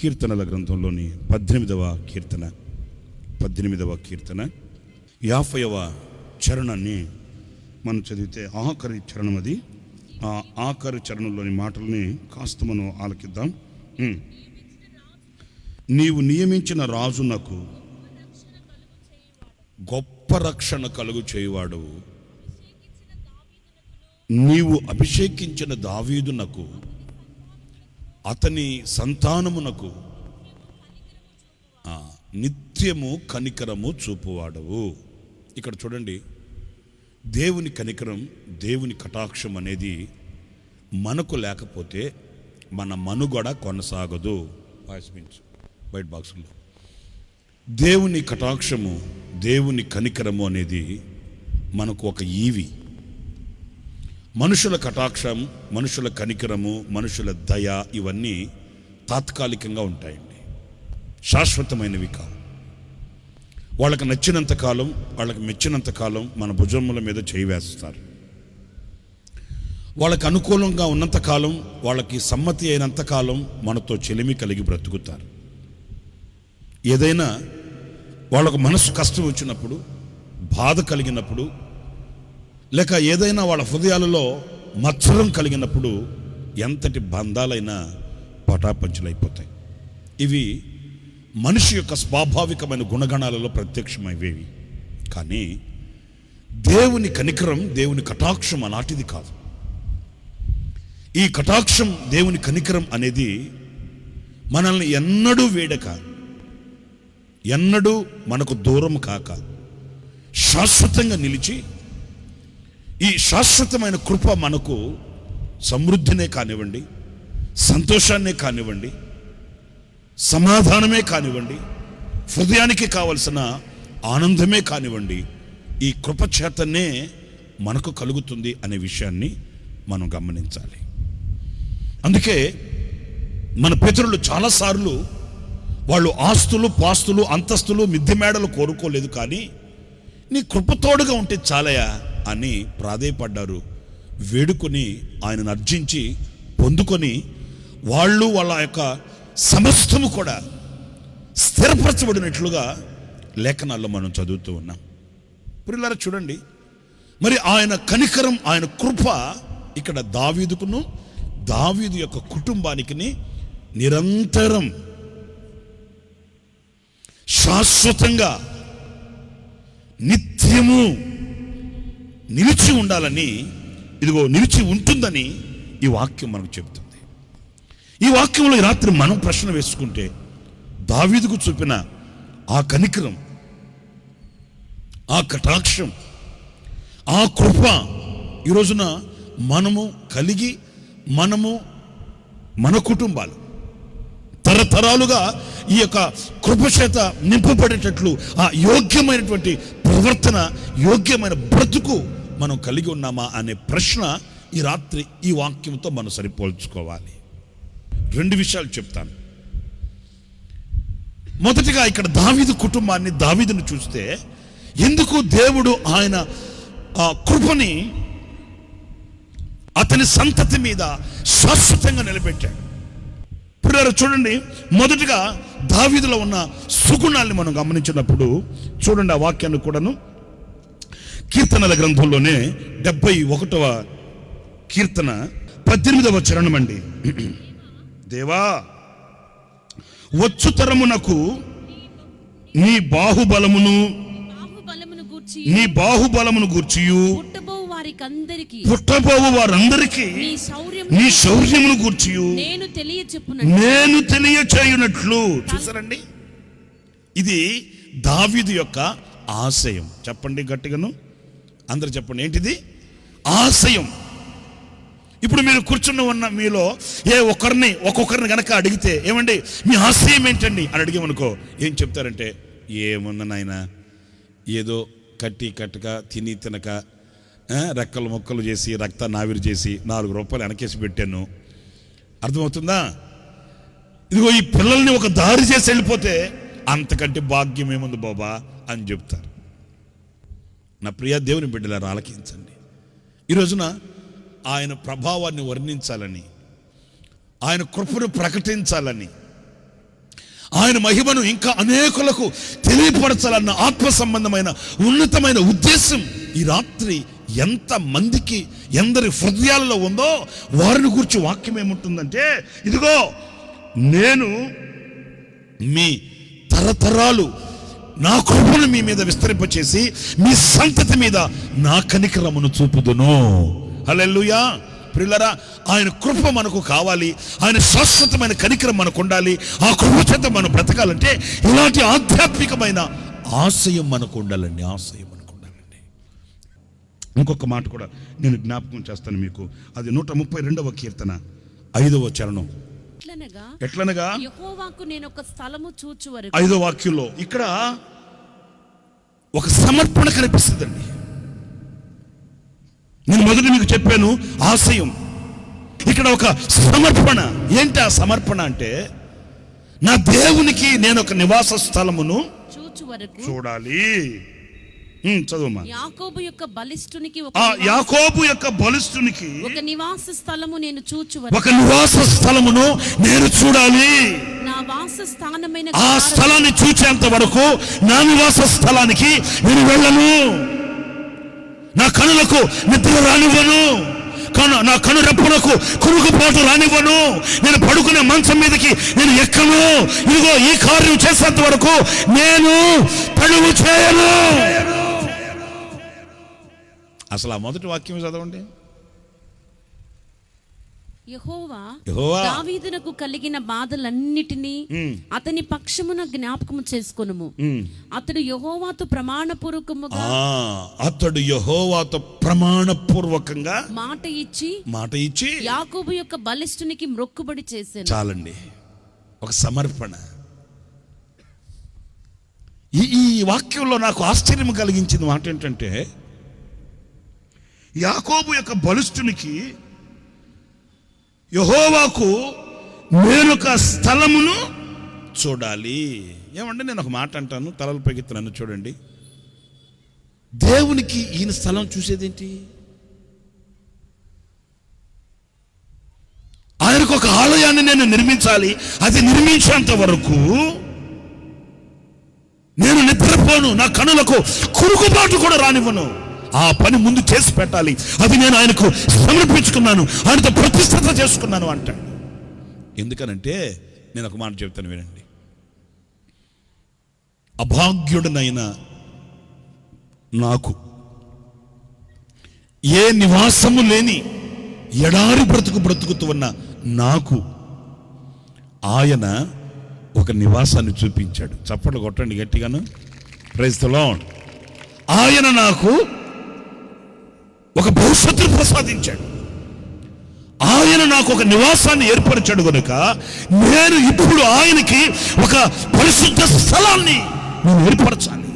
కీర్తనల గ్రంథంలోని 18వ కీర్తన 50వ చరణాన్ని మనం చదివితే ఆఖరి చరణం అది. ఆ ఆఖరి చరణంలోని మాటల్ని కాస్త మనం ఆలకిద్దాం. నీవు నియమించిన రాజునకు గొప్ప రక్షణ కలుగు చేయువాడు, నీవు అభిషేకించిన దావీదునకు అతని సంతానమునకు నిత్యము కనికరము చూపువాడవు. ఇక్కడ చూడండి, దేవుని కనికరం, దేవుని కటాక్షం అనేది మనకు లేకపోతే మన మనుగడ కొనసాగదు. వైట్ బాక్సుల్లో దేవుని కటాక్షము, దేవుని కనికరము అనేది మనకు ఒక ఈవి. మనుషుల కటాక్షం, మనుషుల కనికరము, మనుషుల దయ ఇవన్నీ తాత్కాలికంగా ఉంటాయండి, శాశ్వతమైనవి కావు. వాళ్ళకి నచ్చినంత కాలం, వాళ్ళకి మెచ్చినంత కాలం మన భుజముల మీద చేయి వేస్తారు. వాళ్ళకి అనుకూలంగా ఉన్నంతకాలం, వాళ్ళకి సమ్మతి అయినంతకాలం మనతో చెలిమి కలిగి బ్రతుకుతారు. ఏదైనా వాళ్ళకు మనసు కష్టం వచ్చినప్పుడు, బాధ కలిగినప్పుడు, లేక ఏదైనా వాళ్ళ హృదయాలలో మత్సరం కలిగినప్పుడు ఎంతటి బంధాలైనా పటాపంచులైపోతాయి. ఇవి మనిషి యొక్క స్వాభావికమైన గుణగణాలలో ప్రత్యక్షమైవేవి. కానీ దేవుని కనికరం, దేవుని కటాక్షం అలాంటిది కాదు. ఈ కటాక్షం, దేవుని కనికరం అనేది మనల్ని ఎన్నడూ వేడక, ఎన్నడూ మనకు దూరం కాక శాశ్వతంగా నిలిచి, ఈ శాశ్వతమైన కృప మనకు సమృద్ధినే కానివ్వండి, సంతోషాన్నే కానివ్వండి, సమాధానమే కానివ్వండి, హృదయానికి కావలసిన ఆనందమే కానివ్వండి, ఈ కృప చేతనే మనకు కలుగుతుంది అనే విషయాన్ని మనం గమనించాలి. అందుకే మన పితరులు చాలాసార్లు వాళ్ళు ఆస్తులు, పాస్తులు, అంతస్తులు, మిద్దె మేడలు కోరుకోలేదు, కానీ నీ కృపతోడుగా ఉంటే చాలయా అని ప్రాధేయపడ్డారు. వేడుకొని ఆయనను అర్జించి పొందుకొని వాళ్ళు వాళ్ళ యొక్క సమస్తము కూడా స్థిరపరచబడినట్లుగా లేఖనాల్లో మనం చదువుతూ ఉన్నాం. ప్రియులారా చూడండి, మరి ఆయన కనికరం, ఆయన కృప ఇక్కడ దావీదుకును, దావీదు యొక్క కుటుంబానికి నిరంతరం శాశ్వతంగా నిత్యము నిలిచి ఉండాలని, ఇదిగో నిలిచి ఉంటుందని ఈ వాక్యం మనకు చెబుతుంది. ఈ వాక్యంలో ఈ రాత్రి మనం ప్రశ్న వేసుకుంటే, దావీదుకు చూపిన ఆ కనికరం, ఆ కటాక్షం, ఆ కృప ఈ రోజున మనము కలిగి, మనము మన కుటుంబాలు తరతరాలుగా ఈ యొక్క కృప చేత నింపబడేటట్లు ఆ యోగ్యమైనటువంటి ప్రవర్తన, యోగ్యమైన బ్రతుకు మనం కలిగి ఉన్నామా అనే ప్రశ్న ఈ రాత్రి ఈ వాక్యంతో మనం సరిపోల్చుకోవాలి. 2 విషయాలు చెప్తాను. మొదటిగా ఇక్కడ దావీదు కుటుంబాన్ని, దావీదును చూస్తే ఎందుకు దేవుడు ఆయన కృపని అతని సంతతి మీద శాశ్వతంగా నిలబెట్టాడు. ఇప్పుడు చూడండి, మొదటిగా దావీదులో ఉన్న సుగుణాల్ని మనం గమనించినప్పుడు చూడండి, ఆ వాక్యాన్ని కూడాను కీర్తనల గ్రంథంలోనే 71వ కీర్తన 18వ చరణం అండి. దేవా, వచ్చు తరమునకు నీ బాహుబలమును గూర్చియు పుట్టబోవు వారందరికీ నీ శౌర్యమును గూర్చియు నేను తెలియచేయునట్లు. చూసారండి, ఇది దావీదు యొక్క ఆశయం. చెప్పండి గట్టిగాను, అందరు చెప్పండి, ఏంటిది? ఆశయం. ఇప్పుడు మీరు కూర్చున్న ఉన్న మీలో ఒక్కొక్కరిని గనక అడిగితే, ఏమండి మీ ఆశయం ఏంటండి అని అడిగామనుకో, ఏం చెప్తారంటే, ఏముంది నాయనా, ఏదో కట్టక తిని తినక రెక్కలు మొక్కలు చేసి రక్తాన్ని ఆవిరి చేసి 4 రూపాయలు వెనకేసి పెట్టాను. అర్థమవుతుందా? ఇదిగో ఈ పిల్లల్ని ఒక దారి చేసి వెళ్ళిపోతే అంతకంటే భాగ్యం ఏముంది బాబా అని చెప్తారు. నా ప్రియ దేవుని బిడ్డలారా, ఆలకించండి. ఈ రోజున ఆయన ప్రభావాన్ని వర్ణించాలని, ఆయన కృపను ప్రకటించాలని ఆయన మహిమను ఇంకా అనేకులకు తెలియపరచాలన్న ఆత్మ సంబంధమైన ఉన్నతమైన ఉద్దేశం ఈ రాత్రి ఎంత మందికి ఎందరి హృదయాల్లో ఉందో వారిని గురించి వాక్యం ఏముంటుందంటే, ఇదిగో నేను మీ తరతరాలు నా కృపను మీ మీద విస్తరింపచేసి మీ సంతతి మీద నా కనికరమును చూపుదును. హల్లెలూయా. ప్రియులారా, ఆయన కృప మనకు కావాలి, ఆయన శాశ్వతమైన కనికరం మనకు ఉండాలి. ఆ కృప చేత మనం బ్రతకాలంటే ఇలాంటి ఆధ్యాత్మికమైన ఆశయం మనకు ఉండాలండి. ఆశయం మనకు ఉండాలండి. ఇంకొక మాట కూడా నేను జ్ఞాపకం చేస్తాను మీకు. అది 132వ కీర్తన 5వ చరణం. ఎట్లనగా యెహోవాకు నేను ఒక స్థలము చూచు వరకు. 5వ వాక్యంలో ఇక్కడ ఒక సమర్పణ కనిపిస్తుందండి. నేను మొదట మీకు చెప్పాను ఆశయం, ఇక్కడ ఒక సమర్పణ. ఏంటి ఆ సమర్పణ అంటే, నా దేవునికి నేను ఒక నివాస స్థలమును చూచు వరకు చూడాలి. చదువుమా. యాకోబు యొక్క బలిష్ఠునికి ఒక నివాస స్థలము నేను చూచు వరకు, ఒక నివాస స్థలమును నేను చూడాలి. నా వాస స్థానమైన ఆ స్థలాన్ని చూచేంత వరకు నా నివాస స్థలానికి నేను వెళ్ళను. నా కనులకు నిద్ర రానివ్వను, నా కను రెప్పలకు కురుకుపోటు రానివ్వను. నేను పడుకునే మంచం మీదకి నేను ఎక్కను. ఇదిగో ఈ కార్యం చేసేంత వరకు నేను తడువు చేయను. అసలు ఆ మొదటి వాక్యం చదవండి. యెహోవా దావీదునకు కలిగిన బాధలన్నిటినీ అతని పక్షమున జ్ఞాపకము చేసుకొనుము. అతడు యెహోవాతో ప్రమాణపూర్వకంగా మాట ఇచ్చి యాకోబు యొక్క బలిష్ఠునికి మొక్కుబడి చేశాను. చాలండి, ఒక సమర్పణ. ఈ వాక్యంలో నాకు ఆశ్చర్యం కలిగించిన మాట ఏంటంటే, యాకోబు యొక్క బలిష్ఠునికి యెహోవాకు నేనొక స్థలమును చూడాలి. ఏమంటే నేను ఒక మాట అంటాను, తలలు పైకెత్తునన్ను చూడండి. దేవునికి ఈయన స్థలం చూసేదేంటి? ఆయనకు ఒక ఆలయాన్ని నేను నిర్మించాలి. అది నిర్మించేంత వరకు నేను నిద్రపోను, నా కనులకు కురుకుబాటు కూడా రానివ్వను. ఆ పని ముందు చేసి పెట్టాలి. అది నేను ఆయనకు సమర్పించుకున్నాను, ఆయనతో ప్రతిష్ఠత చేసుకున్నాను అంటాడు. ఎందుకనంటే నేను ఒక మాట చెప్తాను, వినండి. అభాగ్యుడనైన నాకు, ఏ నివాసము లేని ఎడారి బ్రతుకుతూ ఉన్న నాకు ఆయన ఒక నివాసాన్ని చూపించాడు. చప్పట్లు కొట్టండి గట్టిగాను. Praise the lord. ఆయన నాకు ఒక భవిష్యత్తును ప్రసాదించాడు. ఆయన నాకు ఒక నివాసాన్ని ఏర్పరిచాడు కనుక నేను ఇప్పుడు ఆయనకి ఒక పరిశుద్ధ స్థలాన్ని నేను ఏర్పరచాలి.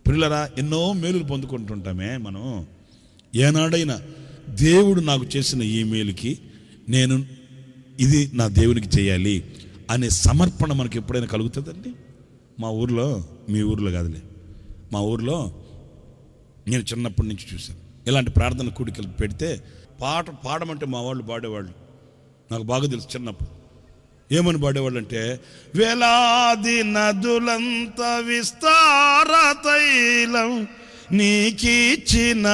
పిల్లరా, ఎన్నో మేలులు పొందుకుంటుంటామే మనం. ఏనాడైనా దేవుడు నాకు చేసిన ఈ మేలుకి నేను ఇది నా దేవునికి చేయాలి అనే సమర్పణ మనకి ఎప్పుడైనా కలుగుతుందండి? మా ఊర్లో, మీ ఊర్లో కాదులే, మా ఊర్లో నేను చిన్నప్పటి నుంచి చూశాను. ఇలాంటి ప్రార్థన కూడికలు పెడితే పాట పాడమంటే మా వాళ్ళు పాడేవాళ్ళు. నాకు బాగా తెలుసు చిన్నప్పుడు. ఏమని పాడేవాళ్ళు అంటే, వేలాది నదులంత విస్తార తైలం నీకిచ్చిన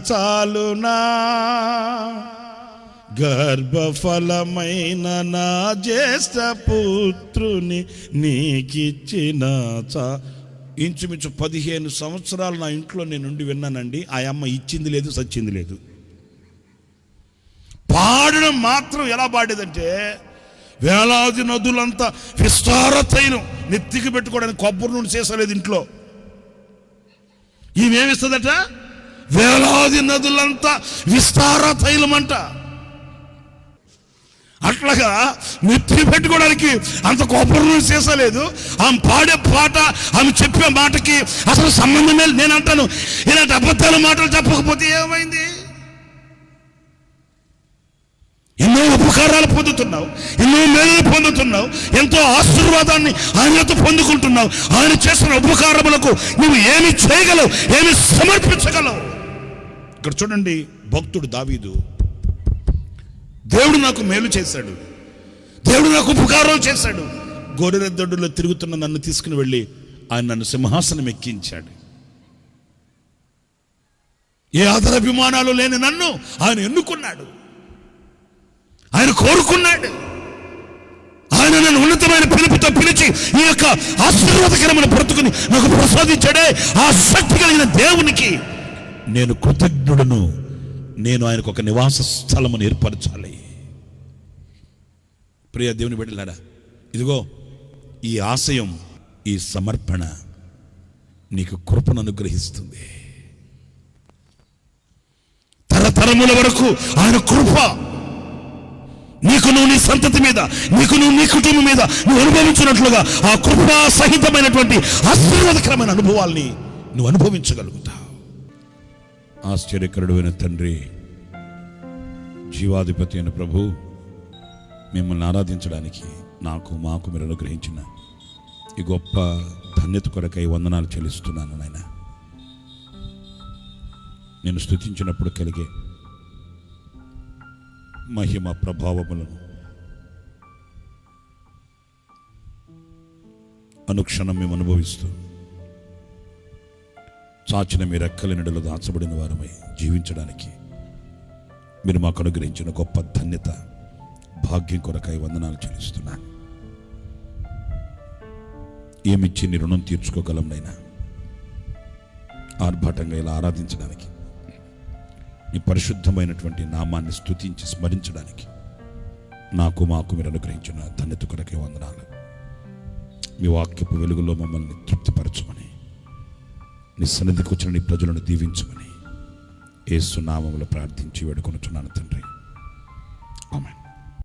చాలునా, గర్భఫలమైన నా జ్యేష్ఠ పుత్రుని నీకిచ్చిన ఇంచుమించు 15 సంవత్సరాలు నా ఇంట్లో నేను ఉండి విన్నానండి. ఆ అమ్మ ఇచ్చింది లేదు, సచ్చింది లేదు. పాడడం మాత్రం ఎలా పాడేదంటే, వేలాది నదులంతా విస్తార తైలం, నెత్తికి పెట్టుకోవడానికి కొబ్బరి నూనె చేసలేదు ఇంట్లో. ఈమెమిస్తుందట, వేలాది నదులంతా విస్తార తైలం అంట. అట్లాగా నెత్తికి పెట్టుకోవడానికి అంత కొబ్బరి నూనె చేసలేదు. ఆమె పాడే పాట, ఆమె చెప్పే మాటకి అసలు సంబంధమే. నేను అంటాను, ఇలాంటి అబద్ధాల మాటలు చెప్పకపోతే ఏమైంది? ఎన్నో ఉపకారాలు పొందుతున్నావు, ఎన్నో మేలు పొందుతున్నావు, ఎంతో ఆశీర్వాదాన్ని ఆయనతో పొందుకుంటున్నావు. ఆయన చేసిన ఉపకారములకు నువ్వు ఏమి చేయగలవు, ఏమి సమర్పించగలవు? ఇక్కడ చూడండి, భక్తుడు దావీదు, దేవుడు నాకు మేలు చేశాడు, దేవుడు నాకు ఉపకారం చేశాడు. గొర్రెదొడ్డులో తిరుగుతున్న నన్ను తీసుకుని వెళ్ళి ఆయన నన్ను సింహాసనం ఎక్కించాడు. ఏ ఆదరాభిమానాలు లేని నన్ను ఆయన ఎన్నుకున్నాడు, ఆయన కోరుకున్నాడు. ఆయన నన్ను ఉన్నతమైన పిలుపుతో పిలిచి ఈ యొక్క ఆశీర్వాదకరమైన బ్రతుకుని నాకు ప్రసాదించాడే. ఆ శక్తి కలిగిన దేవునికి నేను కృతజ్ఞుడను. నేను ఆయనకు ఒక నివాస స్థలమును ఏర్పరచాలి. ప్రియ దేవుని బిడ్డలారా, ఇదిగో ఈ ఆశయం, ఈ సమర్పణ నీకు కృపను అనుగ్రహిస్తుంది. తరతరముల వరకు ఆయన కృప నీకు, నువ్వు నీ సంతతి మీద, నీకు నువ్వు నీ కుటుంబం మీద నువ్వు అనుభవించినట్లుగా ఆ కృపా సహితమైనటువంటి ఆశీర్వాదకరమైన అనుభవాల్ని నువ్వు అనుభవించగలుగుతావు. ఆశ్చర్యకరుడైన తండ్రి, జీవాధిపతి అయిన ప్రభు, మిమ్మల్ని ఆరాధించడానికి మాకు మీరు అనుగ్రహించిన ఈ గొప్ప ధన్యత కొరకై వందనాలు చెల్లిస్తున్నాను నాయన. నేను స్తుతించినప్పుడు కలిగే మహిమ ప్రభావములను అనుక్షణం మేము అనుభవిస్తూ చాచిన మీ రెక్కల నీడలో దాచబడిన వారమై జీవించడానికి మీరు మాకు అనుగ్రహించిన గొప్ప ధన్యత, భాగ్యం కొరకై వందనాలు చెల్లిస్తున్నాను. ఏమిచ్చి నీ రుణం తీర్చుకోగలం నైనా? ఆర్భాటంగా ఇలా ఆరాధించడానికి, నీ పరిశుద్ధమైనటువంటి నామాన్ని స్తుతించి స్మరించడానికి మాకు మీరు అనుగ్రహించిన ధన్యత కొరకే వందనాలు. మీ వాక్యపు వెలుగులో మమ్మల్ని తృప్తిపరచమని, నీ సన్నిధికి వచ్చిన నీ ప్రజలను దీవించమని యేసు నామములో ప్రార్థించి వేడుకొనుచున్నాను తండ్రి.